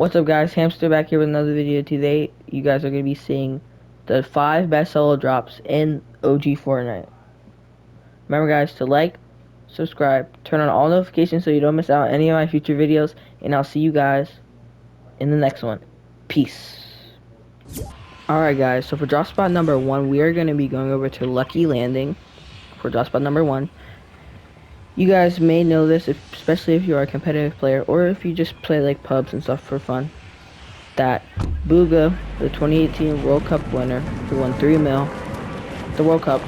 What's up guys, Hamster back here with another video. Today you guys are going to be seeing the 5 best solo drops in OG Fortnite. Remember guys to like, subscribe, turn on all notifications so you don't miss out on any of my future videos, and I'll see you guys in the next one. Peace. Alright guys, so for drop spot number 1 we are going to be going over to Lucky Landing for drop spot number 1. You guys may know this, especially if you are a competitive player or if you just play like pubs and stuff for fun, that Booga, the 2018 World Cup winner who won 3 mil, the World Cup,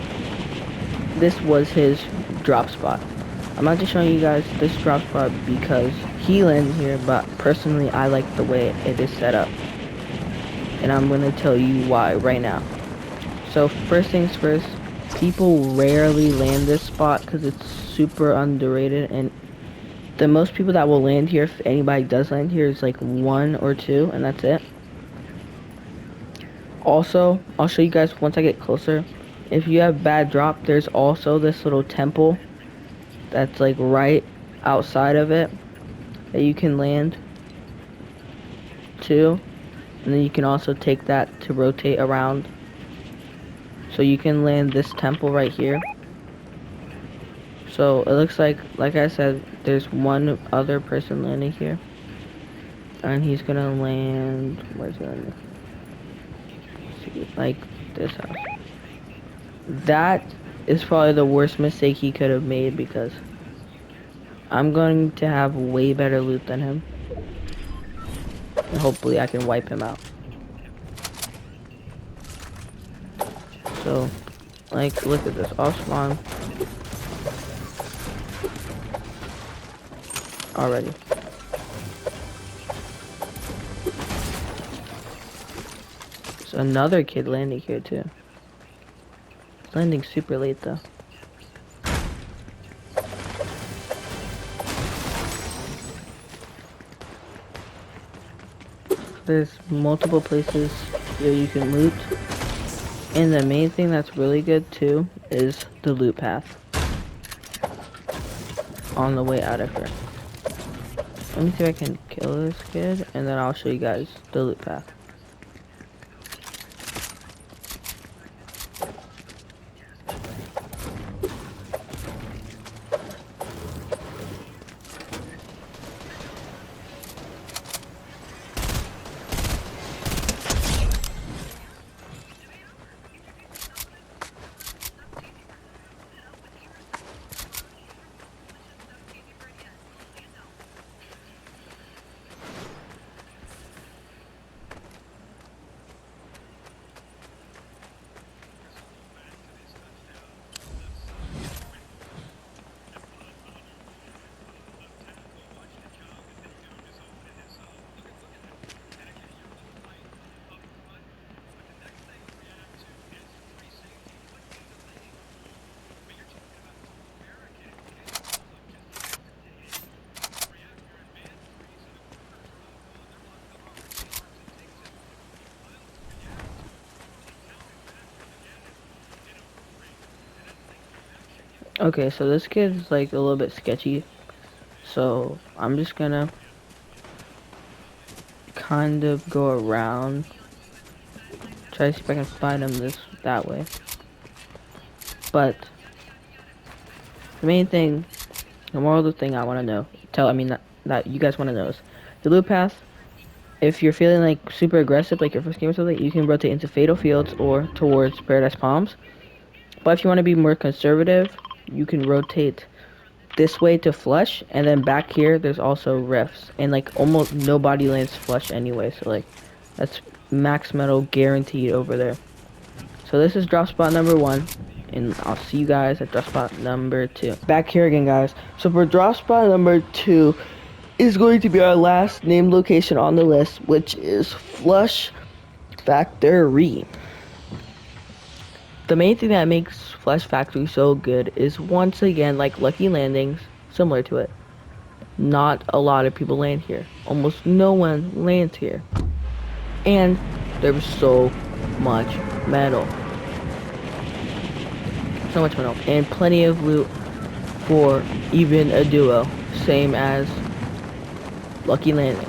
this was his drop spot. I'm not just showing you guys this drop spot because he landed here, but personally I like the way it is set up. And I'm going to tell you why right now. So first things first, people rarely land this spot because it's super underrated, and the most people that will land here, if anybody does land here, is like 1 or 2, and that's it. Also, I'll show you guys once I get closer. If you have bad drop, there's also this little temple that's like right outside of it that you can land to, and then you can also take that to rotate around. So you can land this temple right here. So it looks like I said, there's one other person landing here, and he's gonna land, where's he landing? Like this house. That is probably the worst mistake he could have made because I'm going to have way better loot than him, and hopefully I can wipe him out. So, like, look at this, off spawn already. There's another kid landing here too. Landing super late though. There's multiple places here you can loot, and the main thing that's really good too is the loot path on the way out of here. Let me see if I can kill this kid, and then I'll show you guys the loot path. Okay, so this kid's like a little bit sketchy, so I'm just gonna kind of go around, try to see if I can find him that way. But the main thing, the moral of the thing I want to know, that you guys want to know is the loot path. If you're feeling like super aggressive, like your first game or something, you can rotate into Fatal Fields or towards Paradise Palms. But if you want to be more conservative, you can rotate this way to Flush, and then back here there's also Rifts, and like almost nobody lands Flush anyway, so like that's max metal guaranteed over there. So this is drop spot number 1, and I'll see you guys at drop spot number 2. Back here again guys. So for drop spot number 2 is going to be our last named location on the list, which is Flush Factory. The main thing that makes Flush Factory so good is, once again, like Lucky Landings, similar to it, not a lot of people land here. Almost no one lands here. And there's so much metal. So much metal. And plenty of loot for even a duo. Same as Lucky Landing.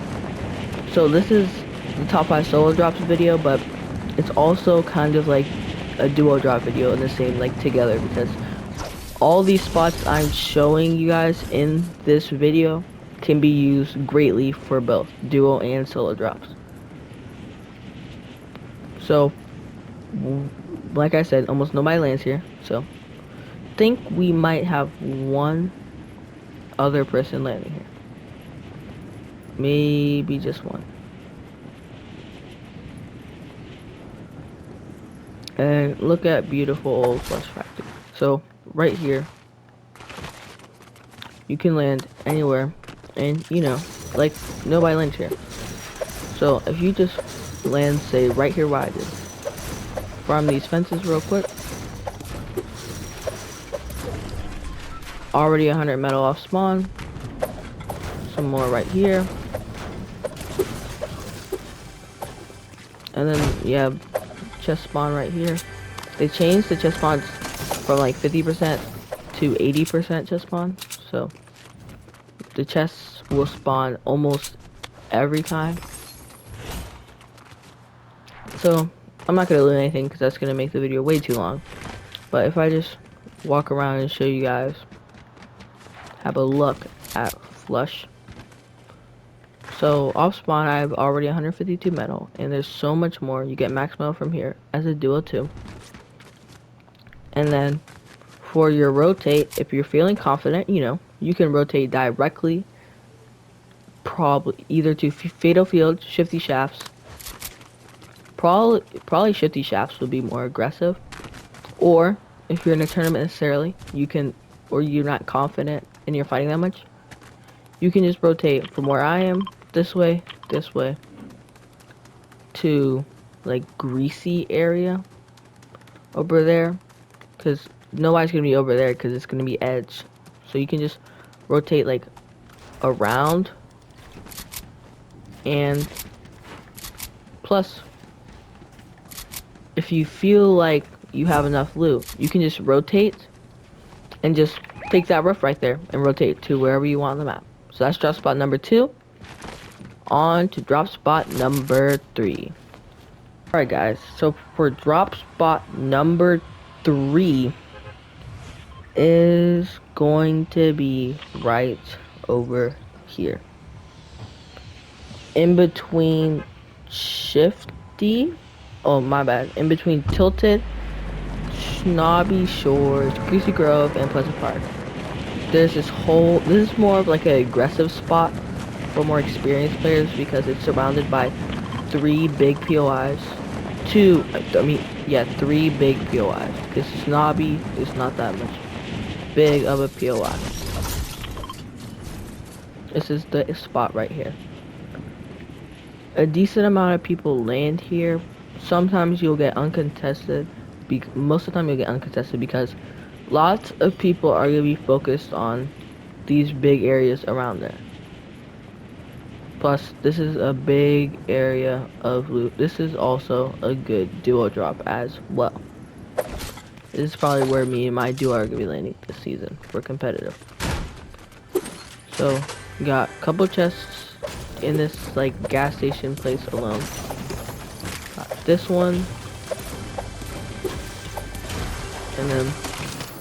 So this is the top 5 solo drops video, but it's also kind of like a duo drop video in the same, like, together, because all these spots I'm showing you guys in this video can be used greatly for both duo and solo drops. So, like I said, almost nobody lands here, so think we might have one other person landing here. Maybe just one. And look at beautiful old Flush Factory. So, right here, you can land anywhere, and, you know, like, nobody lands here. So, if you just land, say, right here where I did, farm these fences real quick. Already 100 metal off spawn. Some more right here. And then, yeah, chest spawn right here. They changed the chest spawns from like 50% to 80% chest spawn. So, the chests will spawn almost every time. So, I'm not going to loot anything because that's going to make the video way too long. But if I just walk around and show you guys, have a look at Flush. So, off spawn, I have already 152 metal, and there's so much more. You get max metal from here as a duo too. And then, for your rotate, if you're feeling confident, you know, you can rotate directly, probably either to Fatal Field, Shifty Shafts. Probably Shifty Shafts would be more aggressive. Or, if you're in a tournament necessarily, you can, or you're not confident and you're fighting that much, you can just rotate from where I am, this way, to, like, Greasy area over there, because nobody's gonna be over there because it's gonna be edge. So you can just rotate, like, around, and plus, if you feel like you have enough loot, you can just rotate and just take that roof right there and rotate to wherever you want on the map. So that's drop spot number 2. On to drop spot number 3. Alright guys, so for drop spot number 3 is going to be right over here. In between Shifty, oh my bad, in between Tilted, Snobby Shores, Greasy Grove, and Pleasant Park. There's this is more of like an aggressive spot for more experienced players because it's surrounded by 3 big POIs. 3 big POIs. Because Snobby is not that much big of a POI. This is the spot right here. A decent amount of people land here. Sometimes you'll get uncontested. Most of the time you'll get uncontested because lots of people are going to be focused on these big areas around there. Plus, this is a big area of loot. This is also a good duo drop as well. This is probably where me and my duo are going to be landing this season for competitive. So, we got a couple chests in this, like, gas station place alone. Got this one. And then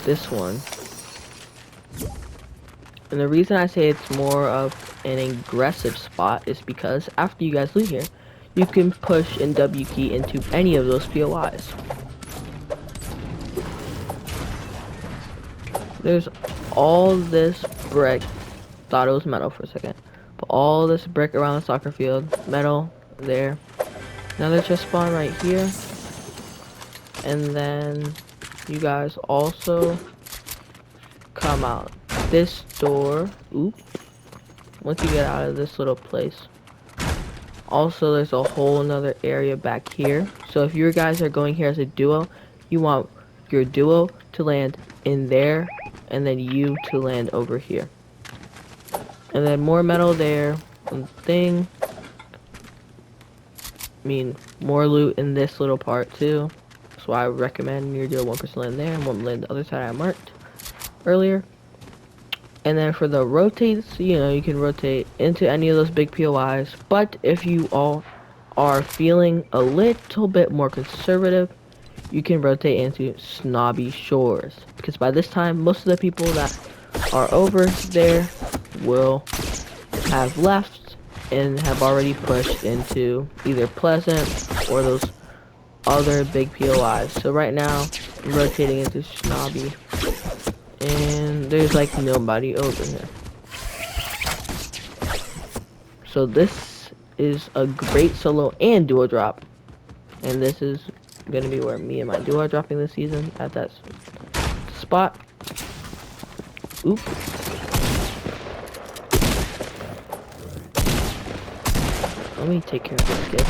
this one. And the reason I say it's more of an aggressive spot is because after you guys loot here, you can push and W key into any of those POIs. There's all this brick. Thought it was metal for a second. But all this brick around the soccer field. Metal there. Another chest spawn right here. And then you guys also come out this door. Oop. Once you get out of this little place. Also, there's a whole nother area back here. So if you guys are going here as a duo, you want your duo to land in there, and then you to land over here. And then more metal there. Thing. I mean, more loot in this little part too. So I recommend your duo 1% land there and 1 land the other side I marked earlier. And then for the rotates, you can rotate into any of those big POIs. But if you all are feeling a little bit more conservative, you can rotate into Snobby Shores. Because by this time, most of the people that are over there will have left and have already pushed into either Pleasant or those other big POIs. So right now, I'm rotating into Snobby. And there's like nobody over here. So this is a great solo and duo drop. And this is gonna be where me and my duo are dropping this season at that spot. Oop. Let me take care of this kid.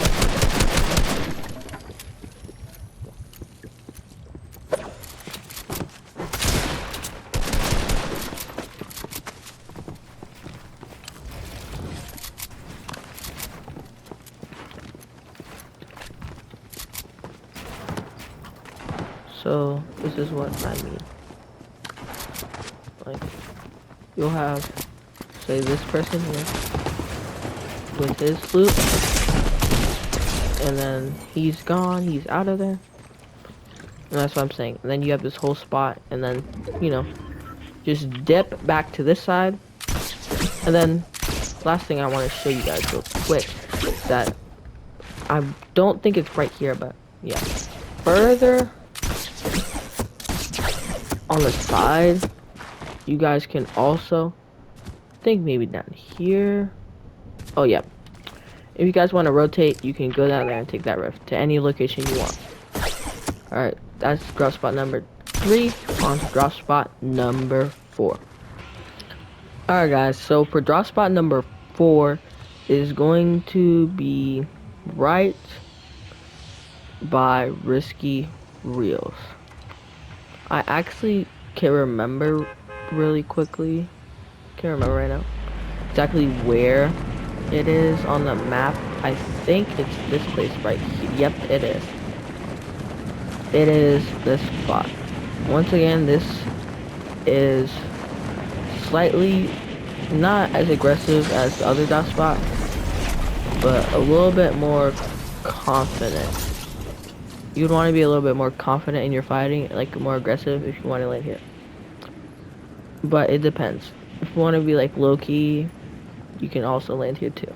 So this is what I mean. Like, you'll have, say, this person here with his loot, and then he's gone, he's out of there. And that's what I'm saying. And then you have this whole spot, and then, just dip back to this side. And then, last thing I want to show you guys real quick is that I don't think it's right here, but yeah. Further on the side, you guys can also, I think maybe down here. Oh yeah. If you guys want to rotate, you can go down there and take that rift to any location you want. Alright, that's drop spot number 3. On to drop spot number 4. Alright guys, so for drop spot number 4 is going to be right by Risky Reels. I actually can't remember really quickly. Can't remember right now exactly where it is on the map. I think it's this place right here. Yep, it is. It is this spot. Once again, this is slightly not as aggressive as the other dot spot, but a little bit more confident. You'd want to be a little bit more confident in your fighting, like more aggressive if you want to land here. But it depends. If you want to be like low-key, you can also land here too.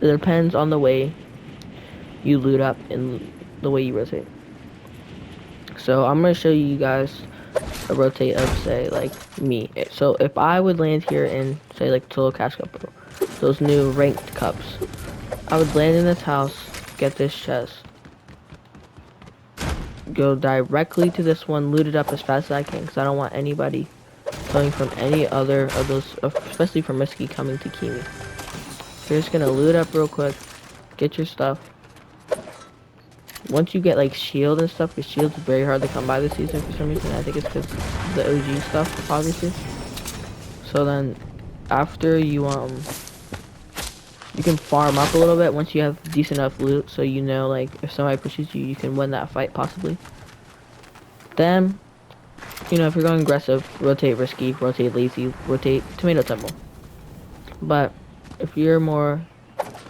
It depends on the way you loot up and the way you rotate. So I'm going to show you guys a rotate of, say, like me. So if I would land here in, say, like Solo Cash Cup, those new ranked cups, I would land in this house, get this chest, go directly to this one, loot it up as fast as I can, because I don't want anybody coming from any other of those, especially from Risky, coming to key me. So you're just gonna loot up real quick, get your stuff. Once you get like shield and stuff, because shield's very hard to come by this season for some reason. I think it's because the OG stuff, obviously. So then, after you can farm up a little bit once you have decent enough loot, so you know, like, if somebody pushes you, you can win that fight, possibly. Then, if you're going aggressive, rotate Risky, rotate Lazy, rotate Tomato Temple. But, if you're more,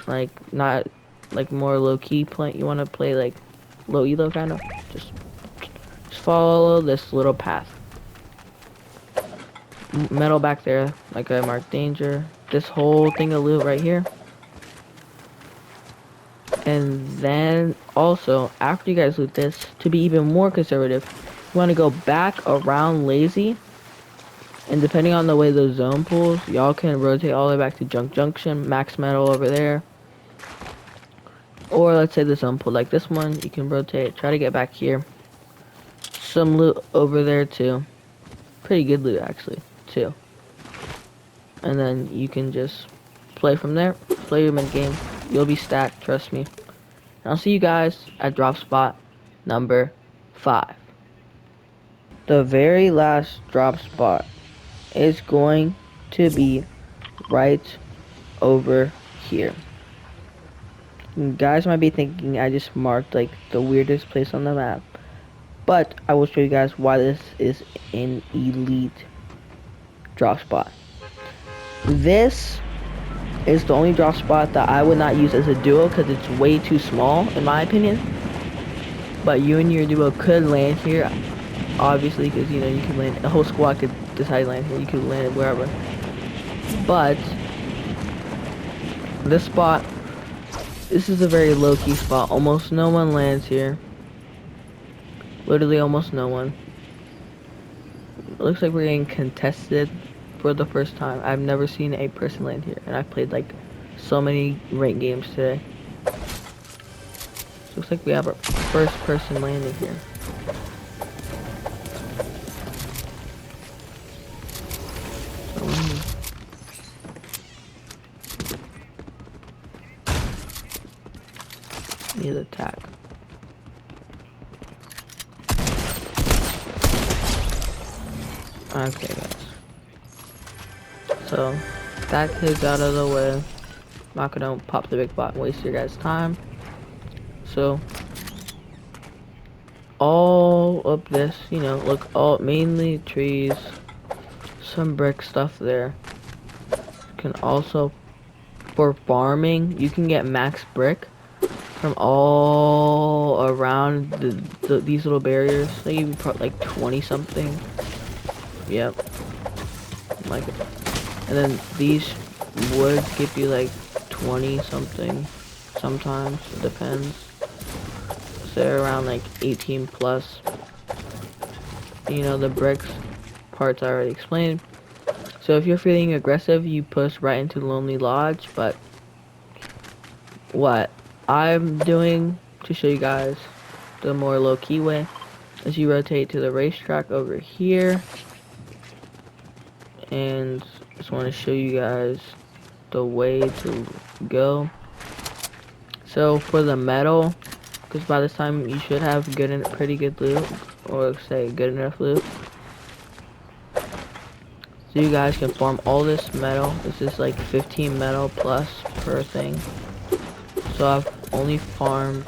like, not, like, more low-key play, you want to play, like, low elo, kind of, just follow this little path. Metal back there, like I marked danger. This whole thing of loot right here. And then also, after you guys loot this, to be even more conservative, you want to go back around Lazy. And depending on the way the zone pulls, y'all can rotate all the way back to Junk Junction, max metal over there. Or let's say the zone pull like this one, you can rotate, try to get back here. Some loot over there too. Pretty good loot actually, too. And then you can just play from there, play your mid game. You'll be stacked, trust me. And I'll see you guys at drop spot number 5. The very last drop spot is going to be right over here. You guys might be thinking I just marked like the weirdest place on the map, but I will show you guys why this is an elite drop spot. This is the only drop spot that I would not use as a duo because it's way too small in my opinion. But you and your duo could land here, obviously, because you know you could land. The whole squad could decide to land here. You could land it wherever. But this spot, this is a very low-key spot. Almost no one lands here. Literally almost no one. It looks like we're getting contested for the first time. I've never seen a person land here, and I've played like so many ranked games today. Looks like we have our first person landing here. Need to attack. Okay, guys. So, that kid's out of the way. I'm not gonna pop the big bot and waste your guys' time. So, all of this, you know, look, all mainly trees, some brick stuff there. You can also, for farming, you can get max brick from all around these little barriers. They give you like 20 something. Yep. Like, and then these woods give you like 20 something. Sometimes it depends. So they're around like 18 plus. You know, the bricks parts I already explained. So if you're feeling aggressive, you push right into Lonely Lodge. But what I'm doing to show you guys the more low-key way is you rotate to the racetrack over here, and just want to show you guys the way to go. So for the metal, because by this time you should have good and pretty good loot, or say good enough loot, so you guys can farm all this metal. This is like 15 metal plus per thing. So I've only farmed,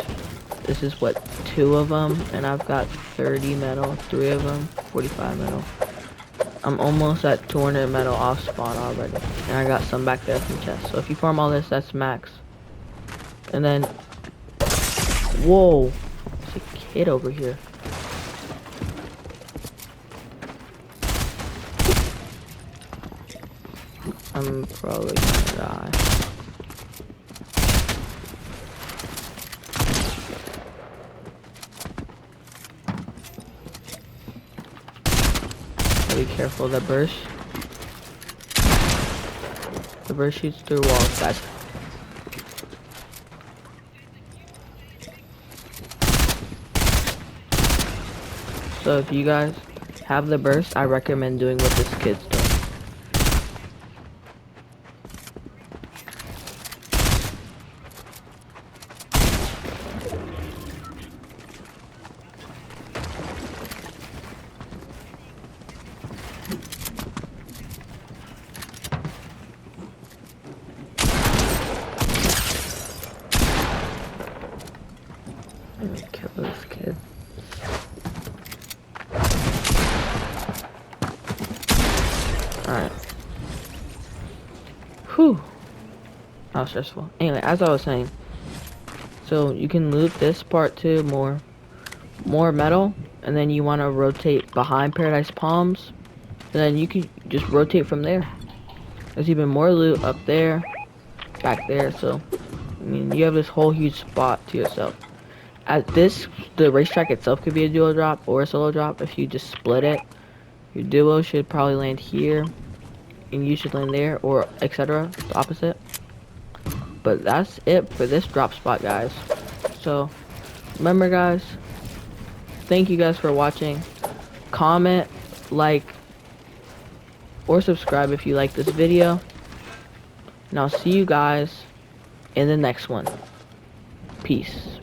this is what, 2 of them, and I've got 30 metal, 3 of them, 45 metal. I'm almost at 200 metal off spawn already, and I got some back there from chest. So if you farm all this, that's max. And then, whoa, there's a kid over here. I'm probably gonna die. Be careful of the burst. The burst shoots through walls, guys. So if you guys have the burst, I recommend doing what this kid's doing. Let me kill this kid. Alright. Whew. That was stressful. Anyway, as I was saying, so you can loot this part too, more metal, and then you want to rotate behind Paradise Palms, and then you can just rotate from there. There's even more loot up there, back there, so I mean you have this whole huge spot to yourself. At this, the racetrack itself could be a duo drop or a solo drop if you just split it. Your duo should probably land here, and you should land there, or etc. The opposite. But that's it for this drop spot, guys. So remember, guys, thank you guys for watching. Comment, like, or subscribe if you like this video. And I'll see you guys in the next one. Peace.